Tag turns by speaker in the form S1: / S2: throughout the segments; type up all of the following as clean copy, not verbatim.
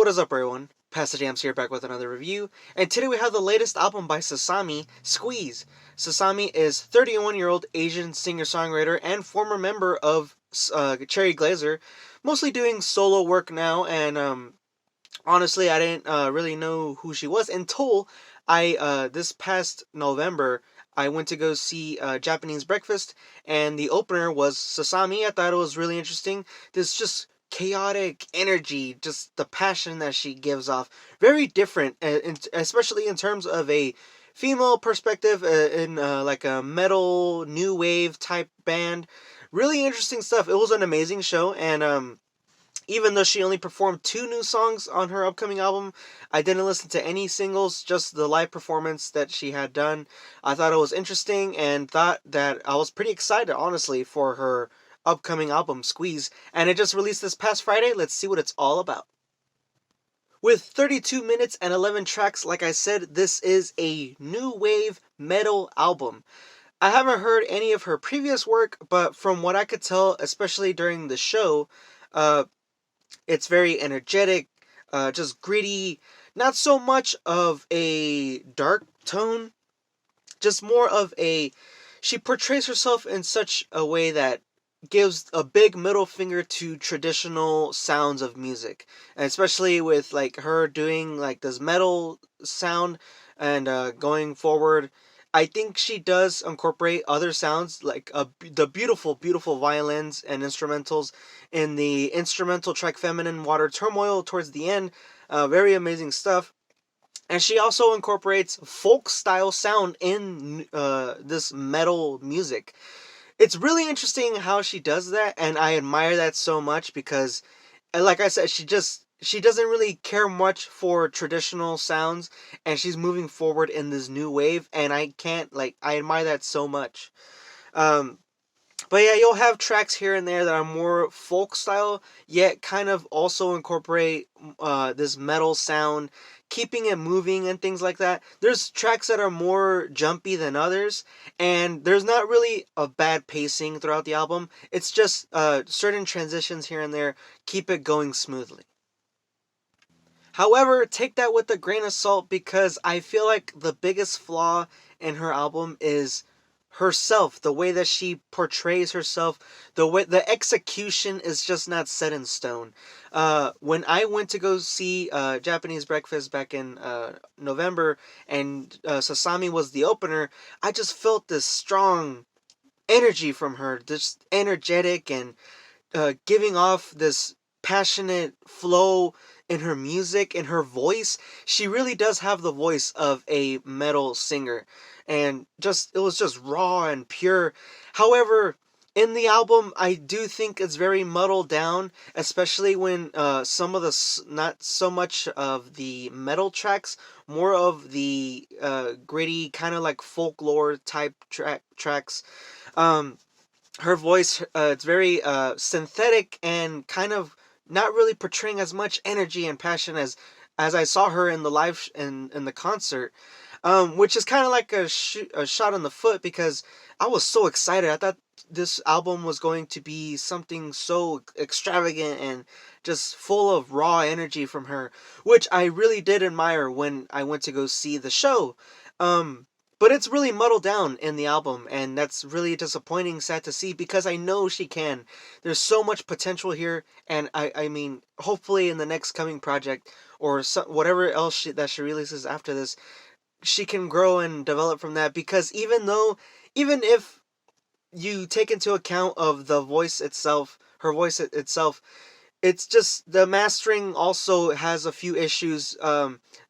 S1: what is up everyone? Pastor JAMZ here back with another review, and today we have the latest album by SASAMI, Squeeze. SASAMI is 31-year-old Asian singer-songwriter and former member of Cherry Glazer, mostly doing solo work now, and honestly I didn't really know who she was until this past November I went to go see Japanese Breakfast, and the opener was Sasami. I thought it was really interesting. This just chaotic energy, just the passion that she gives off, very different, especially in terms of a female perspective in like a metal new wave type band. Really interesting stuff. It was an amazing show, and even though she only performed 2 new songs on her upcoming album, I didn't listen to any singles, just the live performance that she had done. I thought it was interesting and thought that I was pretty excited, honestly, for her upcoming album, Squeeze. And it just released this past Friday. Let's see what it's all about. With 32 minutes and 11 tracks, like I said, this is a new wave metal album. I haven't heard any of her previous work, but from what I could tell, especially during the show, it's very energetic, just gritty, not so much of a dark tone, just more of a. She portrays herself in such a way that gives a big middle finger to traditional sounds of music, and especially with like her doing like this metal sound and going forward. I think she does incorporate other sounds like the beautiful, beautiful violins and instrumentals in the instrumental track Feminine Water Turmoil towards the end. Very amazing stuff. And she also incorporates folk style sound in this metal music. It's really interesting how she does that, and I admire that so much because, like I said, she doesn't really care much for traditional sounds, and she's moving forward in this new wave, and I admire that so much. Um, but yeah, you'll have tracks here and there that are more folk style, yet kind of also incorporate this metal sound, keeping it moving and things like that. There's tracks that are more jumpy than others, and there's not really a bad pacing throughout the album. It's just certain transitions here and there keep it going smoothly. However, take that with a grain of salt because I feel like the biggest flaw in her album is herself, the way that she portrays herself, the execution is just not set in stone. When I went to go see Japanese Breakfast back in November, and Sasami was the opener, I just felt this strong energy from her, this energetic and giving off this passionate flow in her music, in her voice. She really does have the voice of a metal singer, and it was just raw and pure. However, in the album, I do think it's very muddled down, especially when some of not so much of the metal tracks, more of the gritty kind of like folklore type tracks. Um, Her voice, it's very synthetic and kind of not really portraying as much energy and passion as I saw her in the in the concert, which is kind of like a shot in the foot because I was so excited. I thought this album was going to be something so extravagant and just full of raw energy from her, which I really did admire when I went to go see the show. But it's really muddled down in the album, and that's really disappointing, sad to see, because I know she can. There's so much potential here, and I mean, hopefully in the next coming project, or whatever else that she releases after this, she can grow and develop from that, because even if you take into account of the voice itself, her voice itself, it's just the mastering also has a few issues.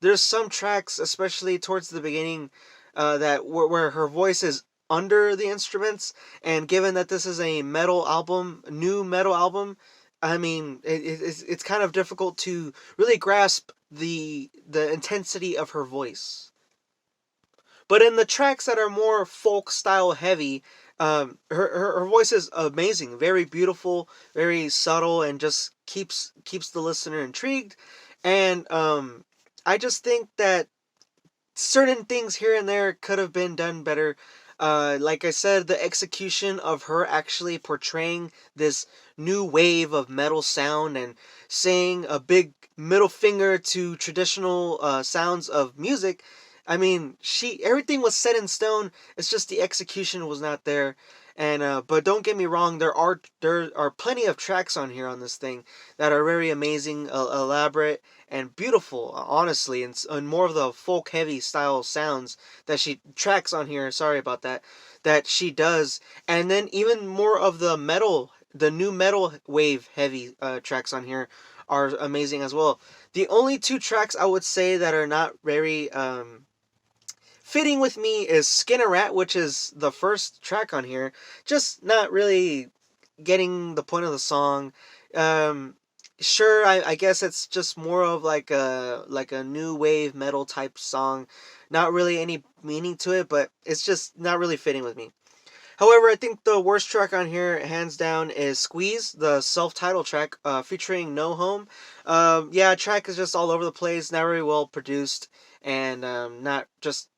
S1: There's some tracks, especially towards the beginning, that where her voice is under the instruments, and given that this is a metal album, new metal album, I mean, it's kind of difficult to really grasp the intensity of her voice. But in the tracks that are more folk style heavy, her voice is amazing, very beautiful, very subtle, and just keeps the listener intrigued. And I just think that certain things here and there could have been done better. Like I said, the execution of her actually portraying this new wave of metal sound and saying a big middle finger to traditional sounds of music. I mean, everything was set in stone. It's just the execution was not there. And but don't get me wrong, there are plenty of tracks on here on this thing that are very amazing, elaborate, and beautiful. Honestly, and more of the folk heavy style sounds that she tracks on here. Sorry about that. That she does, and then even more of the new metal wave heavy tracks on here are amazing as well. The only two tracks I would say that are not very fitting with me is Skin a Rat, which is the first track on here. Just not really getting the point of the song. Um, sure, I guess it's just more of like a new wave metal type song. Not really any meaning to it, but it's just not really fitting with me. However, I think the worst track on here, hands down, is Squeeze, the self-titled track featuring No Home. Yeah, track is just all over the place, not very well produced, and not just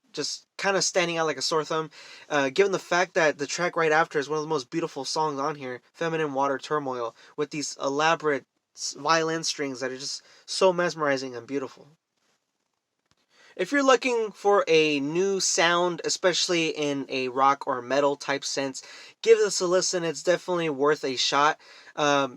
S1: kind of standing out like a sore thumb. Given the fact that the track right after is one of the most beautiful songs on here, Feminine Water Turmoil, with these elaborate violin strings that are just so mesmerizing and beautiful. If you're looking for a new sound, especially in a rock or metal type sense, give this a listen. It's definitely worth a shot.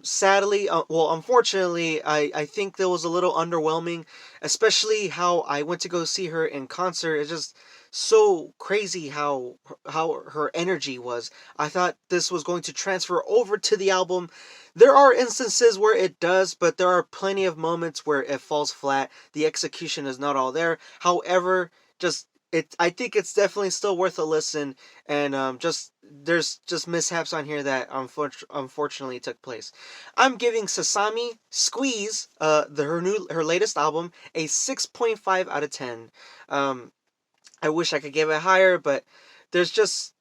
S1: Sadly, unfortunately, I think that was a little underwhelming, especially how I went to go see her in concert. It's just so crazy how her energy was. I thought this was going to transfer over to the album. There are instances where it does, but there are plenty of moments where it falls flat. The execution is not all there. However, just I think it's definitely still worth a listen, and just there's just mishaps on here that unfortunately took place. I'm giving Sasami Squeeze, her latest album, a 6.5 out of 10. Um, I wish I could give it higher, but there's just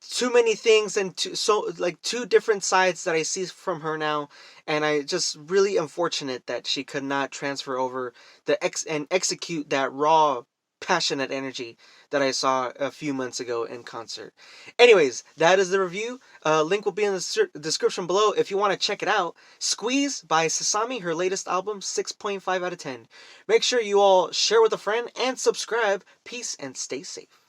S1: too many things and two different sides that I see from her now, and I just really unfortunate that she could not transfer over and execute that raw passionate energy that I saw a few months ago in concert. Anyways, that is the review. Link will be in the description below if you want to check it out. Squeeze by Sasami, her latest album, 6.5 out of 10. Make sure you all share with a friend and subscribe. Peace and stay safe.